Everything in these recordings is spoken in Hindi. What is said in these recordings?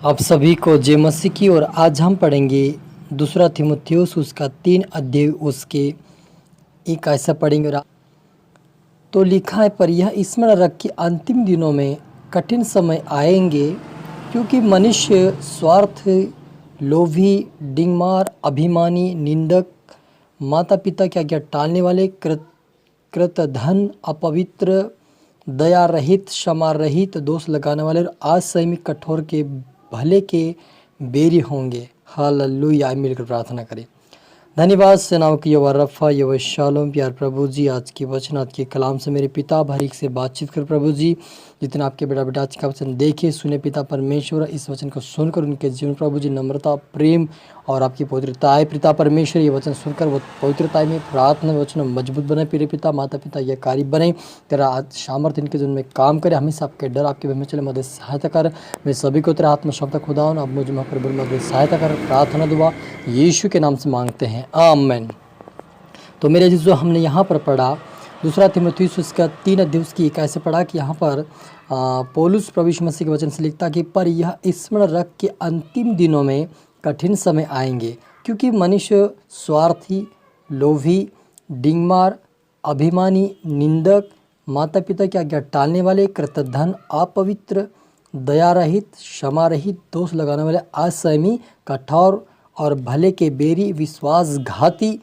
आप सभी को जय मसीह की। और आज हम पढ़ेंगे दूसरा तीमुथियुस उसका 3 अध्याय उसके 21 पढ़ेंगे। और तो लिखा है, पर यह स्मरण रख कि अंतिम दिनों में कठिन समय आएंगे, क्योंकि मनुष्य स्वार्थ, लोभी, डिंगमार, अभिमानी, निंदक, माता पिता की आज्ञा टालने वाले, कृतधन, अपवित्र, दया रहित, क्षमा रहित, दोष लगाने वाले और असंयमी, कठोर के भले के बेरी होंगे। हालेलुया। मिलकर प्रार्थना करें। धन्यवाद सेनाओं की यहोवा रफ़ा, यहोवा शालोम। प्यार प्रभु जी, आज की वचन, आज के कलाम से मेरे पिता भरीक से बातचीत कर प्रभु जी। जितना आपके बेटा बेटा आज का वचन देखे सुने पिता परमेश्वर, इस वचन को सुनकर उनके जीवन प्रभु जी नम्रता, प्रेम और आपकी पवित्रता है पिता परमेश्वर। ये वचन सुनकर वो पवित्रता में प्रार्थना वचन मजबूत बने प्रिय पिता। माता पिता यह कार्य बने, तेरा आज सामर्थ्य इनके जीवन में काम करे। हमेशा आपके डर, आपके भय में चले, मदद सहायता कर। मैं सभी को तेरा आत्मशक्ति खुदा अब मुझे माफ कर, मदद सहायता कर। प्रार्थना दुआ यीशु के नाम से मांगते हैं, आमीन। तो मेरे जो हमने यहाँ पर पढ़ा दूसरा तीमुथियुस उसका 3 अध्याय उसकी 21 पढ़ा कि यहाँ पर पौलुस प्रभु यीशु मसीह के वचन से लिखता कि पर यह स्मरण रख के अंतिम दिनों में कठिन समय आएंगे, क्योंकि मनुष्य स्वार्थी, लोभी, डिंगमार, अभिमानी, निंदक, माता पिता की आज्ञा टालने वाले, कृतधन, अपवित्र, दया रहित, क्षमा रहित, दोष लगाने वाले, असंयमी, कठोर और भले के बेरी, विश्वासघाती,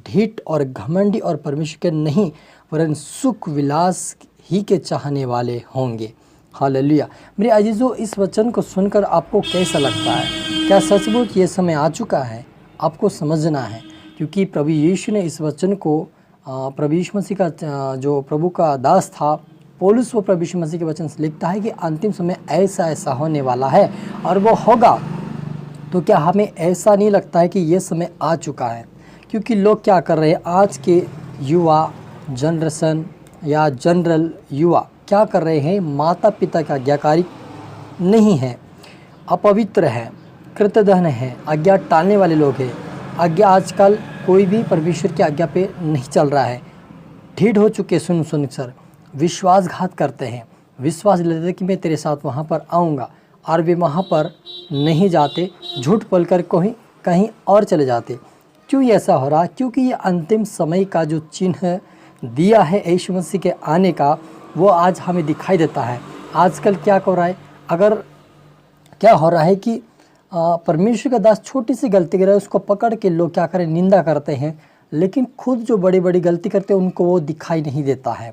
ढीठ और घमंडी और परमेश्वर के नहीं वरन सुख विलास ही के चाहने वाले होंगे। हालेलुया। मेरे अजीजों, इस वचन को सुनकर आपको कैसा लगता है? क्या सचमुच ये समय आ चुका है? आपको समझना है, क्योंकि प्रभु यीशु ने इस वचन को प्रभु यीशु मसीह का जो प्रभु का दास था पौलुस, वो प्रभु यीशु मसीह के वचन से लिखता है कि अंतिम समय ऐसा ऐसा होने वाला है और वो होगा। तो क्या हमें ऐसा नहीं लगता है कि ये समय आ चुका है? क्योंकि लोग क्या कर रहे हैं, आज के युवा जनरेशन या जनरल युवा क्या कर रहे हैं, माता पिता का आज्ञाकारी नहीं है, अपवित्र है, कृतधन है, आज्ञा टालने वाले लोग हैं। आज्ञा आजकल कोई भी परमेश्वर की आज्ञा पे नहीं चल रहा है, ढीठ हो चुके सुन सर, विश्वासघात करते हैं, विश्वास लेते कि मैं तेरे साथ वहाँ पर आऊँगा और वे वहाँ पर नहीं जाते, झूठ बोलकर कहीं और चले जाते। क्यों ऐसा हो रहा? क्योंकि ये अंतिम समय का जो चिन्ह दिया है यीशु मसीह के आने का, वो आज हमें दिखाई देता है। आजकल क्या हो रहा है, अगर क्या हो रहा है कि परमेश्वर का दास छोटी सी गलती करे उसको पकड़ के लोग क्या करें, निंदा करते हैं, लेकिन खुद जो बड़ी बड़ी गलती करते हैं उनको वो दिखाई नहीं देता है।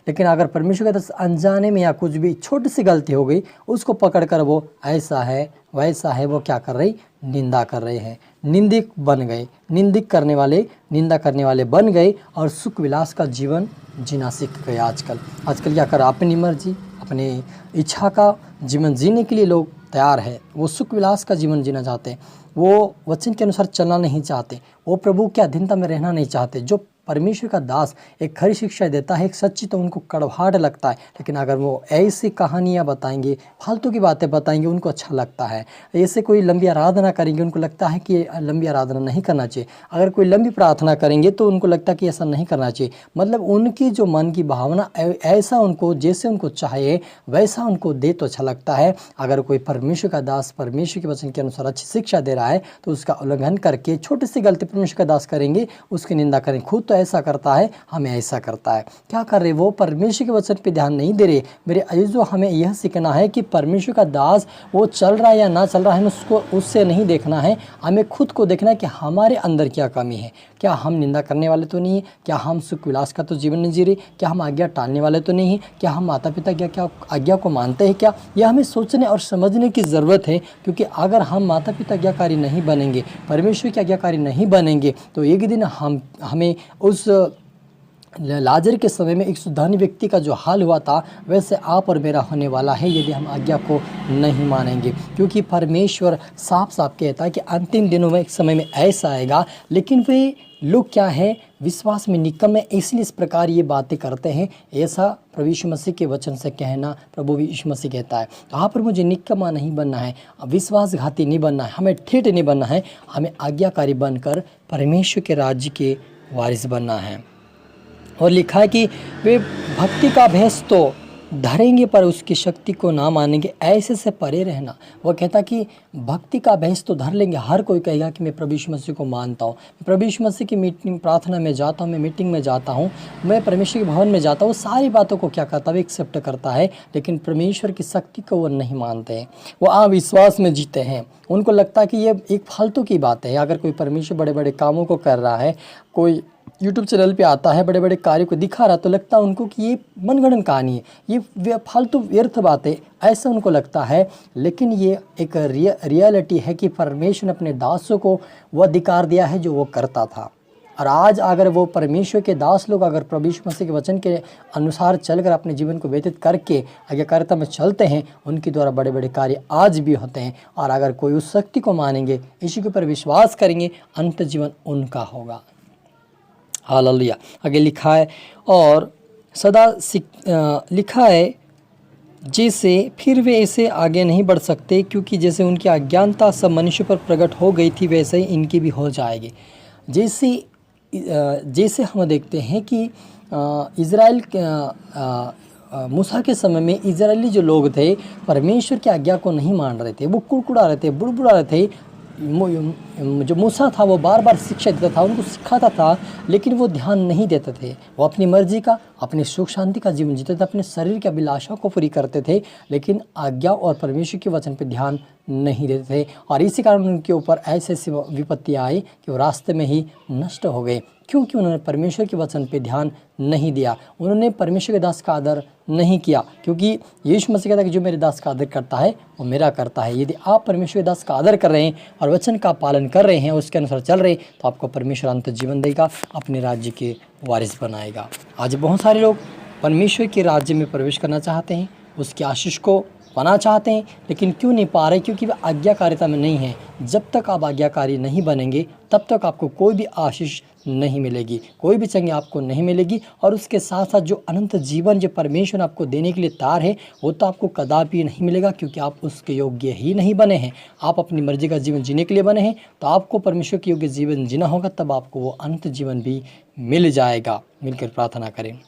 लेकिन अगर परमेश्वर का दास अनजाने में या कुछ भी छोटी सी गलती हो गई, उसको पकड़कर वो ऐसा है वैसा है, वो क्या कर रही, निंदा कर रहे हैं, निंदक बन गए, निंदिक करने वाले, निंदा करने वाले बन गए और सुख विलास का जीवन जीना सीख गए। आजकल क्या कर, अपनी मर्जी, अपने इच्छा का जीवन जीने के लिए लोग तैयार है। वो सुख विलास का जीवन जीना चाहते हैं, वो वचन के अनुसार चलना नहीं चाहते, वो प्रभु के अधीनता में रहना नहीं चाहते। जो परमेश्वर का दास एक खरी शिक्षा देता है, एक सच्ची, तो उनको कड़वाहट लगता है। लेकिन अगर वो ऐसी कहानियाँ बताएंगे, फालतू की बातें बताएंगे, उनको अच्छा लगता है। ऐसे कोई लंबी आराधना करेंगे, उनको लगता है कि लंबी आराधना नहीं करना चाहिए। अगर कोई लंबी प्रार्थना करेंगे तो उनको लगता है कि ऐसा नहीं करना चाहिए। मतलब उनकी जो मन की भावना ऐसा, उनको जैसे उनको चाहिए वैसा उनको दे तो अच्छा लगता है। अगर कोई परमेश्वर का दास परमेश्वर के वचन के अनुसार अच्छी शिक्षा दे रहा है तो उसका उल्लंघन करके छोटी सी गलती परमेश्वर का दास करेंगे, उसकी निंदा करें। खुद ऐसा करता है, हमें ऐसा करता है। क्या कर रहे, वो परमेश्वर के वचन पे ध्यान नहीं दे रहे। मेरे अजीजों, हमें यह सीखना है कि परमेश्वर का दास वो चल रहा है या ना चल रहा है, हमें उसको उससे नहीं देखना है, हमें खुद को देखना है कि हमारे अंदर क्या कमी है। क्या हम निंदा करने वाले तो नहीं है? क्या हम सुख विलास का तो जीवन नहीं जी रहे? क्या हम आज्ञा टालने वाले तो नहीं है? क्या हम माता पिता क्या आज्ञा को मानते हैं? क्या यह हमें सोचने और समझने की ज़रूरत है। क्योंकि अगर हम माता पिता आज्ञाकारी नहीं बनेंगे, परमेश्वर के आज्ञाकारी नहीं बनेंगे, तो एक दिन हमें उस लाजर के समय में एक धनी व्यक्ति का जो हाल हुआ था, वैसे आप और मेरा होने वाला है यदि हम आज्ञा को नहीं मानेंगे। क्योंकि परमेश्वर साफ साफ कहता है कि अंतिम दिनों में एक समय में ऐसा आएगा। लेकिन वे लोग क्या है, विश्वास में निकम्मे, इसलिए इस प्रकार ये बातें करते हैं। ऐसा प्रभु यीशु मसीह के वचन से कहना प्रभु यीशु मसीह कहता है। तो यहाँ पर मुझे निकम्मा नहीं बनना है, विश्वासघाती नहीं बनना है, हमें ठेठ नहीं बनना है, हमें आज्ञाकारी बनकर परमेश्वर के राज्य के वारिस बनना है। और लिखा है कि वे भक्ति का भेष तो धरेंगे पर उसकी शक्ति को ना मानेंगे, ऐसे से परे रहना। वह कहता कि भक्ति का भैंस तो धर लेंगे, हर कोई कहेगा कि मैं प्रभु यीशु मसीह को मानता हूँ, मैं प्रभु यीशु मसीह की मीटिंग प्रार्थना में जाता हूँ, मैं मीटिंग में जाता हूँ, मैं परमेश्वर के भवन में जाता हूँ, सारी बातों को क्या करता है, एक्सेप्ट करता है, लेकिन परमेश्वर की शक्ति को वो नहीं मानते हैं, वो अविश्वास में जीते हैं। उनको लगता है कि ये एक फालतू की बात है। अगर कोई परमेश्वर बड़े बड़े कामों को कर रहा है, कोई यूट्यूब चैनल पे आता है, बड़े बड़े कार्यों को दिखा रहा, तो लगता है उनको कि ये मनगढ़ंत कहानी है, ये फालतू व्यर्थ बात है, ऐसा उनको लगता है। लेकिन ये एक रियलिटी है कि परमेश्वर ने अपने दासों को वो अधिकार दिया है जो वो करता था। और आज अगर वो परमेश्वर के दास लोग अगर प्रभु यीशु मसीह के वचन के अनुसार चलकर अपने जीवन को व्यतीत करके आज्ञाकारिता में चलते हैं, उनके द्वारा बड़े बड़े कार्य आज भी होते हैं। और अगर कोई उस शक्ति को मानेंगे, इसी के ऊपर विश्वास करेंगे, अंत जीवन उनका होगा। हालेलुया। आगे लिखा है, और सदा लिखा है, जैसे फिर वे ऐसे आगे नहीं बढ़ सकते, क्योंकि जैसे उनकी अज्ञानता सब मनुष्य पर प्रकट हो गई थी, वैसे ही इनकी भी हो जाएगी। जैसे हम देखते हैं कि इज़राइल मूसा के समय में इज़राइली जो लोग थे, परमेश्वर की आज्ञा को नहीं मान रहे थे, वो कुड़कुड़ा रहे थे, बुड़बुड़ा रहे थे। जो मूसा था वो बार बार शिक्षा देता था, उनको सिखाता था, लेकिन वो ध्यान नहीं देते थे। वो अपनी मर्जी का, अपनी सुख शांति का जीवन जीते थे, अपने शरीर की अभिलाषा को पूरी करते थे, लेकिन आज्ञा और परमेश्वर के वचन पर ध्यान नहीं देते थे। और इसी कारण उनके ऊपर ऐसी ऐसी विपत्ति आई कि वो रास्ते में ही नष्ट हो गए, क्योंकि उन्होंने परमेश्वर के वचन पे ध्यान नहीं दिया, उन्होंने परमेश्वर के दास का आदर नहीं किया। क्योंकि यीशु मसीह कहता है कि जो मेरे दास का आदर करता है वो मेरा करता है। यदि आप परमेश्वर के दास का आदर कर रहे हैं और वचन का पालन कर रहे हैं, उसके अनुसार चल रहे हैं, तो आपको परमेश्वर अंत जीवन देगा, अपने राज्य के वारिस बनाएगा। आज बहुत सारे लोग परमेश्वर के राज्य में प्रवेश करना चाहते हैं, उसकी आशीष को पाना चाहते हैं, लेकिन क्यों नहीं पा रहे? क्योंकि वह आज्ञाकारिता में नहीं है। जब तक आप आज्ञाकारी नहीं बनेंगे, तब तक आपको कोई भी आशीष नहीं मिलेगी, कोई भी चंगी आपको नहीं मिलेगी। और उसके साथ साथ जो अनंत जीवन जो परमेश्वर आपको देने के लिए तैयार है, वो तो आपको कदापि नहीं मिलेगा, क्योंकि आप उसके योग्य ही नहीं बने हैं। आप अपनी मर्जी का जीवन जीने के लिए बने हैं, तो आपको परमेश्वर के योग्य जीवन जीना होगा, तब आपको वो अनंत जीवन भी मिल जाएगा। मिलकर प्रार्थना करें।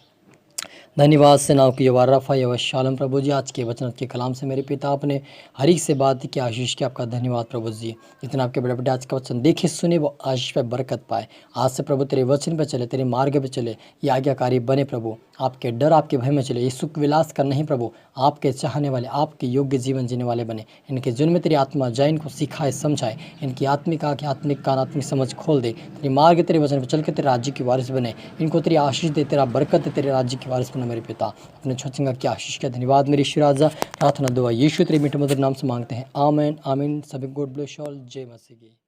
धन्यवाद से नाव की वारफ़ा व शालम प्रभु जी, आज के वचन के कलाम से मेरे पिता आपने हर एक से बात की, आशीष की, आपका धन्यवाद प्रभु जी। जितना आपके बड़े बड़े आज का वचन देखे सुने, वो आशीष पे बरकत पाए। आज से प्रभु तेरे वचन पे चले, तेरे मार्ग पे चले, ये आज्ञाकारी बने प्रभु, आपके डर आपके भय में चले, ये सुख विलास कर नहीं प्रभु, आपके चाहने वाले, आपके योग्य जीवन जीने वाले बने। इनके जीवन में तेरी आत्मा जाए, इनको सिखाए समझाए, इनकी आत्मिक आँखें, आत्मिक कान, आत्मिक समझ खोल दे, तेरे मार्ग तेरे वचन पर चल के तेरे राज्य की वारिस बने। इनको तेरी आशीष दे, तेरा बरकत दे, तेरे राज्य की वारिस बने मेरे पिता। अपने छोचंगा की आशीष का धन्यवाद मेरे ईश्वर राजा। प्रार्थना दुआ यीशु तेरे मीठे मधुर नाम से मांगते हैं, आमीन आमीन। सभी गॉड ब्लेस ऑल। जय मसीह की।